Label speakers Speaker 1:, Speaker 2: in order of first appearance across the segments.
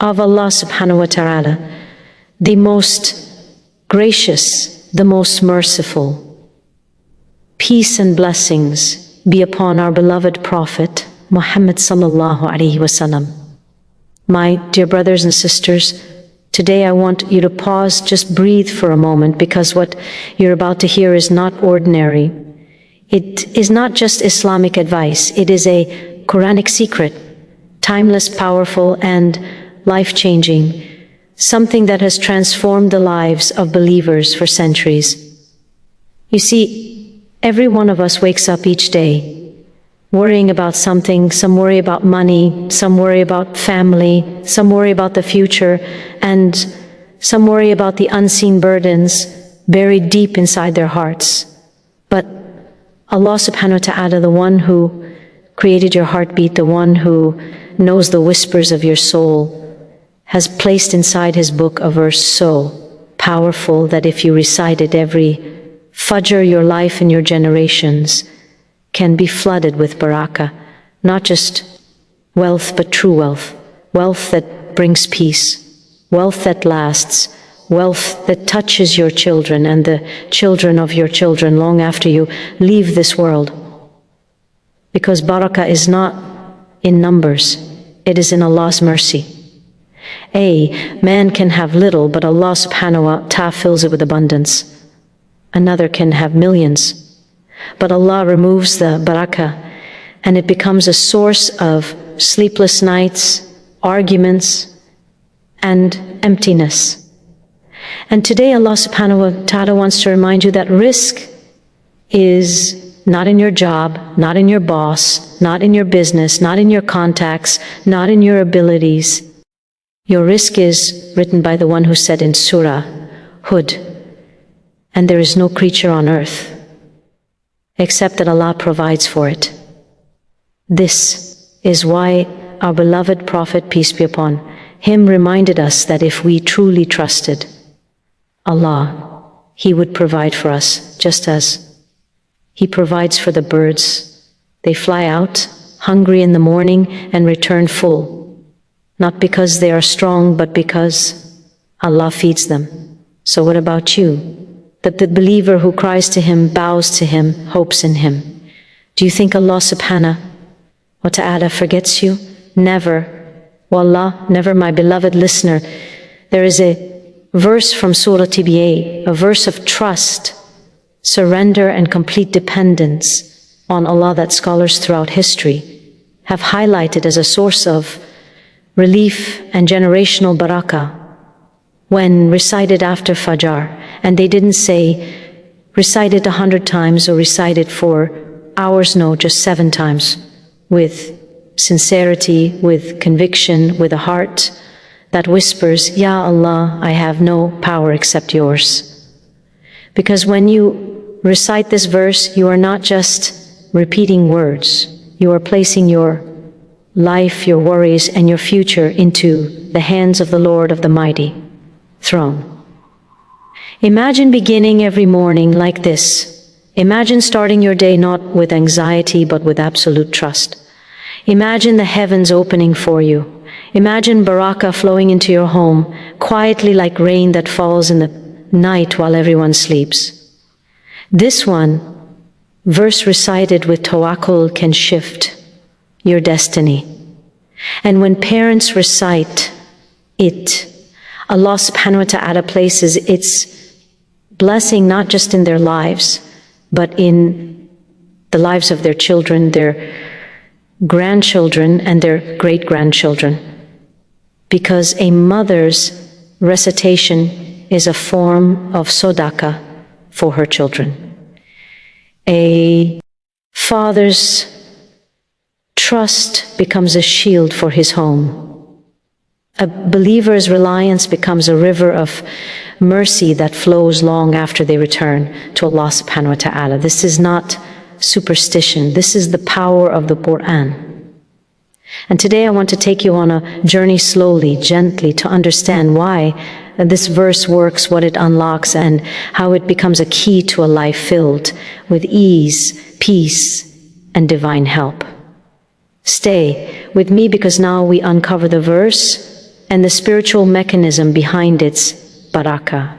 Speaker 1: of Allah subhanahu wa ta'ala, the most gracious, the most merciful. Peace and blessings be upon our beloved Prophet Muhammad sallallahu alaihi wasallam. My dear brothers and sisters, today I want you to pause, just breathe for a moment, because what you're about to hear is not ordinary. It is not just Islamic advice, it is a Quranic secret, timeless, powerful, and life-changing, something that has transformed the lives of believers for centuries. You see, every one of us wakes up each day worrying about something. Some worry about money, some worry about family, some worry about the future, and some worry about the unseen burdens buried deep inside their hearts. But Allah subhanahu wa ta'ala, the one who created your heartbeat, the one who knows the whispers of your soul, has placed inside His book a verse so powerful that if you recite it every Fajr, your life and your generations can be flooded with barakah, not just wealth, but true wealth, wealth that brings peace, wealth that lasts, wealth that touches your children and the children of your children long after you leave this world. Because barakah is not in numbers, it is in Allah's mercy. Man can have little, but Allah subhanahu wa ta'ala fills it with abundance. Another can have millions, but Allah removes the barakah, and it becomes a source of sleepless nights, arguments, and emptiness. And today Allah subhanahu wa ta'ala wants to remind you that rizq is not in your job, not in your boss, not in your business, not in your contacts, not in your abilities. Your rizq is written by the one who said in Surah Hud, and there is no creature on earth except that Allah provides for it. This is why our beloved Prophet, peace be upon him, reminded us that if we truly trusted Allah, He would provide for us, just as He provides for the birds. They fly out hungry in the morning and return full. Not because they are strong, but because Allah feeds them. So what about you? That the believer who cries to Him, bows to Him, hopes in Him. Do you think Allah subhanahu wa ta'ala forgets you? Never. Wallah, never, my beloved listener. There is a verse from Surah Tibiya, a verse of trust, surrender, and complete dependence on Allah that scholars throughout history have highlighted as a source of relief and generational barakah when recited after Fajr. And they didn't say, recite it 100 times or recite it for hours, no, just 7 times, with sincerity, with conviction, with a heart that whispers, Ya Allah, I have no power except yours. Because when you recite this verse, you are not just repeating words, you are placing your life, your worries, and your future into the hands of the Lord of the mighty throne. Imagine beginning every morning like this. Imagine starting your day not with anxiety, but with absolute trust. Imagine the heavens opening for you. Imagine barakah flowing into your home, quietly like rain that falls in the night while everyone sleeps. This one, verse recited with tawakkul, can shift your destiny. And when parents recite it, Allah subhanahu wa ta'ala places its blessing not just in their lives, but in the lives of their children, their grandchildren, and their great-grandchildren. Because a mother's recitation is a form of sadaqah for her children. A father's trust becomes a shield for his home. A believer's reliance becomes a river of mercy that flows long after they return to Allah subhanahu wa ta'ala. This is not superstition. This is the power of the Quran. And today I want to take you on a journey slowly, gently, to understand why this verse works, what it unlocks, and how it becomes a key to a life filled with ease, peace, and divine help. Stay with me, because now we uncover the verse and the spiritual mechanism behind its barakah.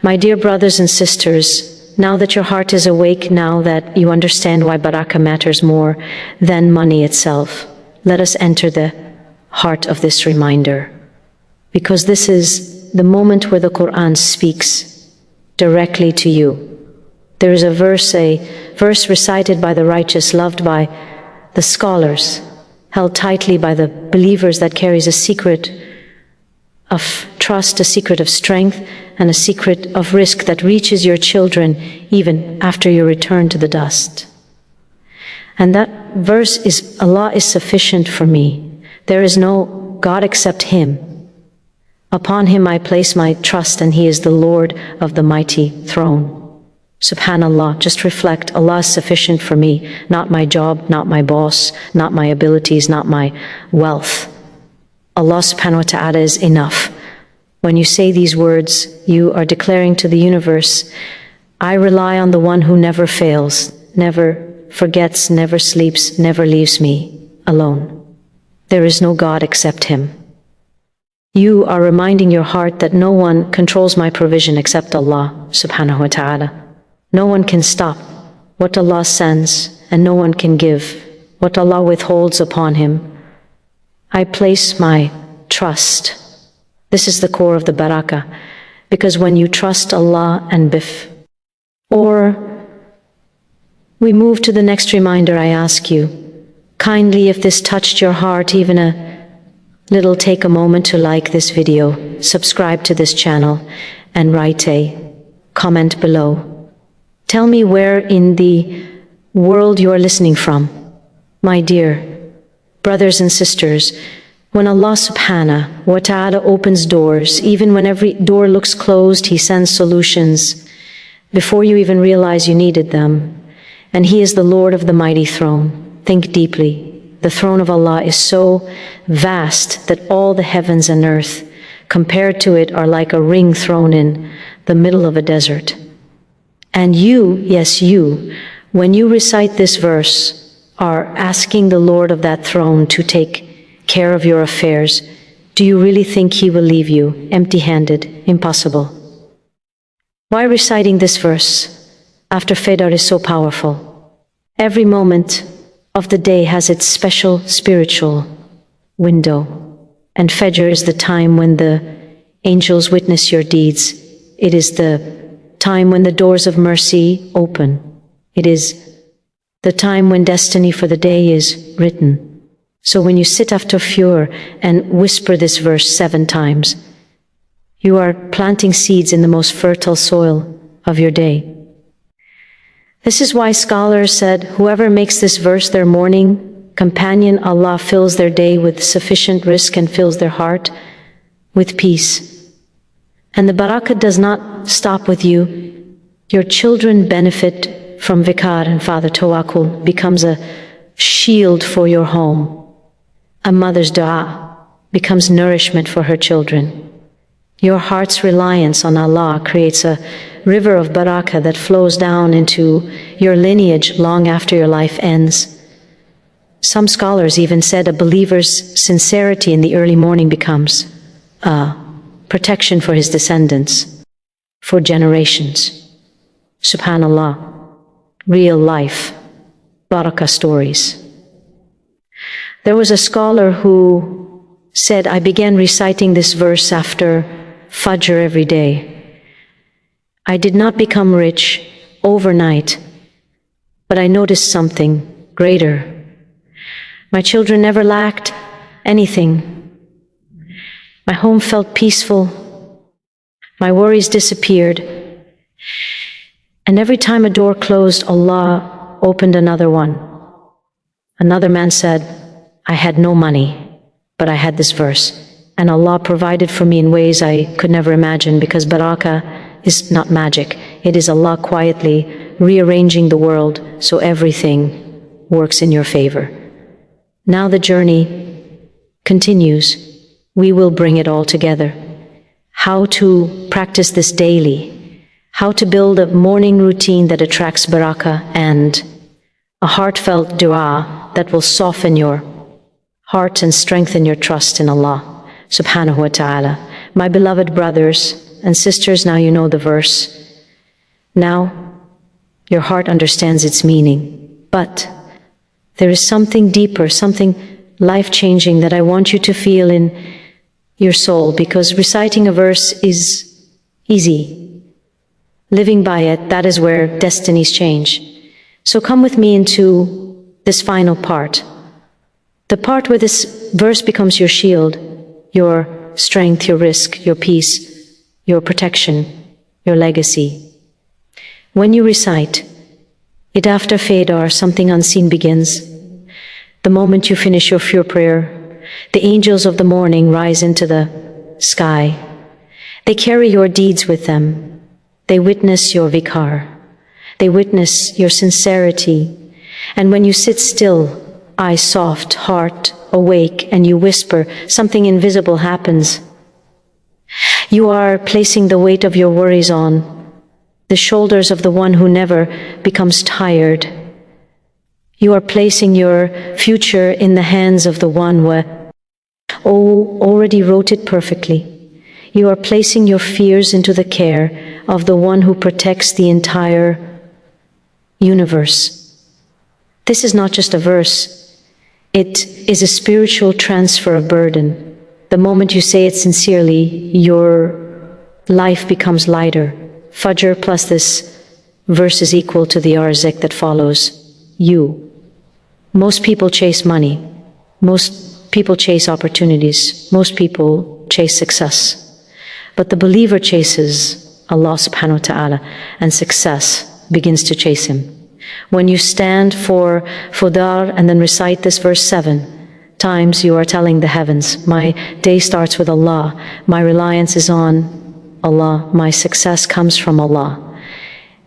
Speaker 1: My dear brothers and sisters, now that your heart is awake, now that you understand why barakah matters more than money itself, let us enter the heart of this reminder, because this is the moment where the Quran speaks directly to you. There is a verse recited by the righteous, loved by the scholars, held tightly by the believers, that carries a secret of trust, a secret of strength, and a secret of rizq that reaches your children even after your return to the dust. And that verse is, Allah is sufficient for me. There is no God except Him. Upon Him I place my trust, and He is the Lord of the mighty throne. Subhanallah, just reflect, Allah is sufficient for me, not my job, not my boss, not my abilities, not my wealth. Allah subhanahu wa ta'ala is enough. When you say these words, you are declaring to the universe, I rely on the one who never fails, never forgets, never sleeps, never leaves me alone. There is no God except Him. You are reminding your heart that no one controls my provision except Allah subhanahu wa ta'ala. No one can stop what Allah sends, and no one can give what Allah withholds upon him. I place my trust. This is the core of the barakah, because when you trust Allah and bif, or we move to the next reminder, I ask you, kindly, if this touched your heart even a little, take a moment to like this video, subscribe to this channel, and write a comment below. Tell me where in the world you are listening from. My dear brothers and sisters, when Allah subhanahu wa ta'ala opens doors, even when every door looks closed, He sends solutions before you even realize you needed them. And He is the Lord of the mighty throne. Think deeply. The throne of Allah is so vast that all the heavens and earth compared to it are like a ring thrown in the middle of a desert. And you, yes you, when you recite this verse, are asking the Lord of that throne to take care of your affairs. Do you really think He will leave you empty-handed? Impossible. Why reciting this verse after Fajr is so powerful? Every moment of the day has its special spiritual window, and Fajr is the time when the angels witness your deeds. It is the time when the doors of mercy open. It is the time when destiny for the day is written. So when you sit after Fajr and whisper this verse 7 times, you are planting seeds in the most fertile soil of your day. This is why scholars said, whoever makes this verse their morning companion, Allah fills their day with sufficient rizq and fills their heart with peace. And the barakah does not stop with you. Your children benefit from vikar, and Father Tawakkul becomes a shield for your home. A mother's dua becomes nourishment for her children. Your heart's reliance on Allah creates a river of barakah that flows down into your lineage long after your life ends. Some scholars even said a believer's sincerity in the early morning becomes protection for his descendants, for generations. Subhanallah, real life, barakah stories. There was a scholar who said, I began reciting this verse after Fajr every day. I did not become rich overnight, but I noticed something greater. My children never lacked anything. My home felt peaceful. My worries disappeared. And every time a door closed, Allah opened another one. Another man said, I had no money, but I had this verse. And Allah provided for me in ways I could never imagine, because barakah is not magic. It is Allah quietly rearranging the world so everything works in your favor. Now the journey continues. We will bring it all together. How to practice this daily, how to build a morning routine that attracts barakah, and a heartfelt dua that will soften your heart and strengthen your trust in Allah. subhanahu wa ta'ala. My beloved brothers and sisters, now you know the verse. Now your heart understands its meaning. But there is something deeper, something life-changing that I want you to feel in your soul, because reciting a verse is easy. Living by it, that is where destinies change. So come with me into this final part. The part where this verse becomes your shield, your strength, your rizq, your peace, your protection, your legacy. When you recite, it after Fajr, something unseen begins. The moment you finish your pure prayer, the angels of the morning rise into the sky. They carry your deeds with them. They witness your Dhikr. They witness your sincerity. And when you sit still, eyes soft, heart awake, and you whisper, something invisible happens. You are placing the weight of your worries on the shoulders of the one who never becomes tired. You are placing your future in the hands of the one who already wrote it perfectly. You are placing your fears into the care of the one who protects the entire universe. This is not just a verse. It is a spiritual transfer of burden. The moment you say it sincerely, your life becomes lighter. Fajr plus this verse is equal to the Rizq that follows you. Most people chase money. Most people chase opportunities. Most people chase success. But the believer chases Allah subhanahu wa ta'ala, and success begins to chase him. When you stand for Fudar and then recite this verse 7 times, you are telling the heavens, my day starts with Allah, my reliance is on Allah, my success comes from Allah.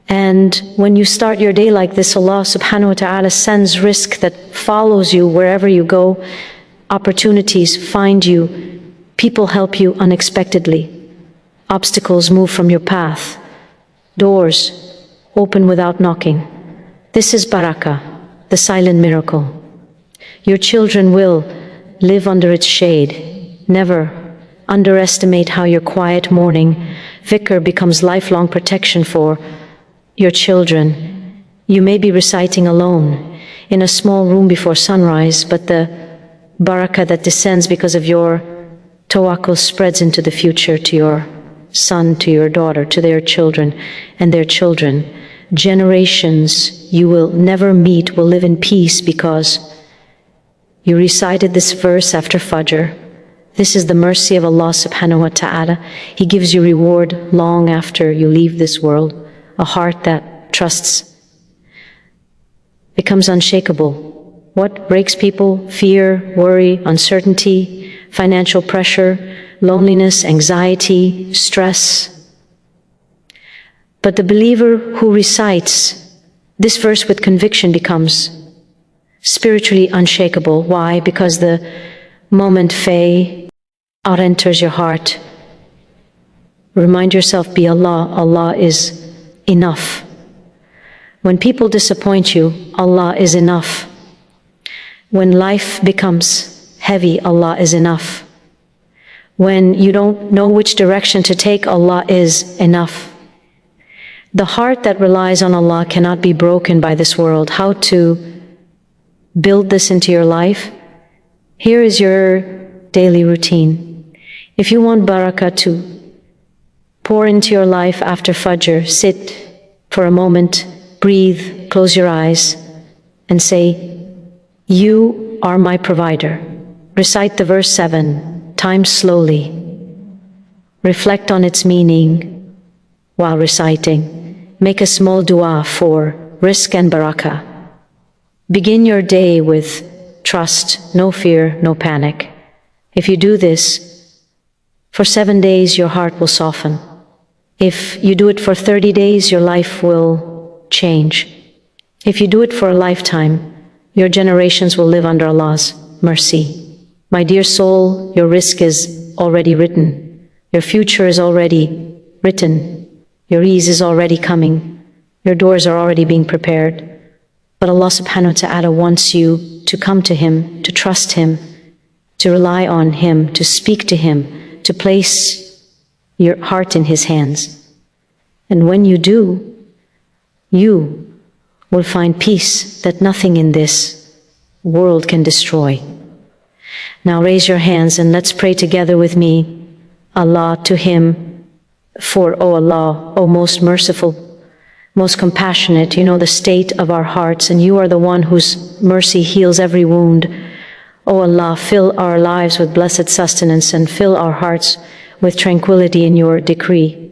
Speaker 1: And when you start your day like this, Allah subhanahu wa ta'ala sends rizq that follows you wherever you go. Opportunities find you. People help you unexpectedly. Obstacles move from your path. Doors open without knocking. This is barakah, the silent miracle. Your children will live under its shade. Never underestimate how your quiet morning dhikr becomes lifelong protection for your children. You may be reciting alone in a small room before sunrise, but the barakah that descends because of your tawakkul spreads into the future, to your son, to your daughter, to their children and their children. Generations you will never meet will live in peace because you recited this verse after Fajr. This is the mercy of Allah subhanahu wa ta'ala. He gives you reward long after you leave this world. A heart that trusts becomes unshakable. What breaks people? Fear, worry, uncertainty, financial pressure, loneliness, anxiety, stress. But the believer who recites this verse with conviction becomes spiritually unshakable. Why? Because the moment Fajr enters your heart, remind yourself, be Allah. Allah is enough. When people disappoint you, Allah is enough. When life becomes heavy, Allah is enough. When you don't know which direction to take, Allah is enough. The heart that relies on Allah cannot be broken by this world. How to build this into your life? Here is your daily routine. If you want barakah to pour into your life after Fajr, sit for a moment, breathe, close your eyes, and say, you are my provider. Recite the verse 7 times slowly. Reflect on its meaning while reciting. Make a small dua for rizq and barakah. Begin your day with trust, no fear, no panic. If you do this, for 7 days your heart will soften. If you do it for 30 days, your life will change. If you do it for a lifetime, your generations will live under Allah's mercy. My dear soul, your rizq is already written. Your future is already written. Your ease is already coming. Your doors are already being prepared. But Allah subhanahu wa ta'ala wants you to come to Him, to trust Him, to rely on Him, to speak to Him, to place your heart in His hands. And when you do, you will find peace that nothing in this world can destroy. Now raise your hands and let's pray together with me. Allah, to Him, for, O Allah, O most merciful, most compassionate, you know the state of our hearts, and you are the one whose mercy heals every wound. O Allah, fill our lives with blessed sustenance and fill our hearts with tranquility in your decree.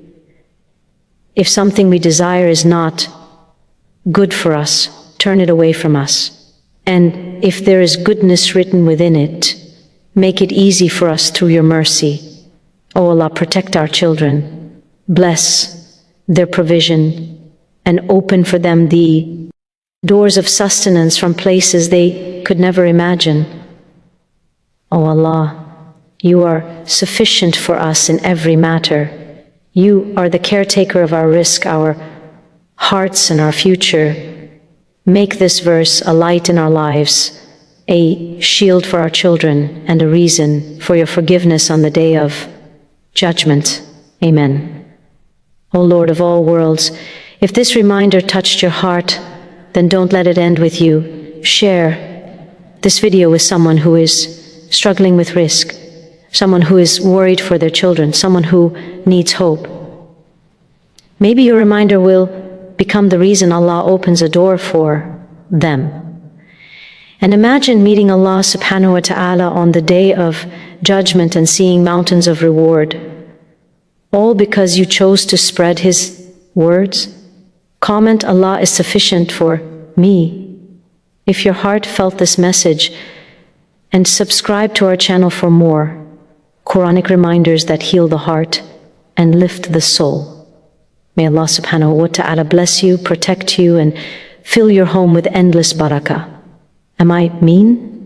Speaker 1: If something we desire is not good for us, turn it away from us. And if there is goodness written within it, make it easy for us through your mercy. O Allah, protect our children, bless their provision, and open for them the doors of sustenance from places they could never imagine. O Allah, you are sufficient for us in every matter. You are the caretaker of our rizq, our hearts and our future. Make this verse a light in our lives, a shield for our children, and a reason for your forgiveness on the day of judgment. Amen. O Lord of all worlds, if this reminder touched your heart, then don't let it end with you. Share this video with someone who is struggling with rizq, someone who is worried for their children, someone who needs hope. Maybe your reminder will become the reason Allah opens a door for them. And imagine meeting Allah subhanahu wa ta'ala on the day of judgment and seeing mountains of reward, all because you chose to spread His words. Comment, Allah is sufficient for me, if your heart felt this message, and subscribe to our channel for more Quranic reminders that heal the heart and lift the soul. May Allah subhanahu wa ta'ala bless you, protect you, and fill your home with endless barakah. Am I mean?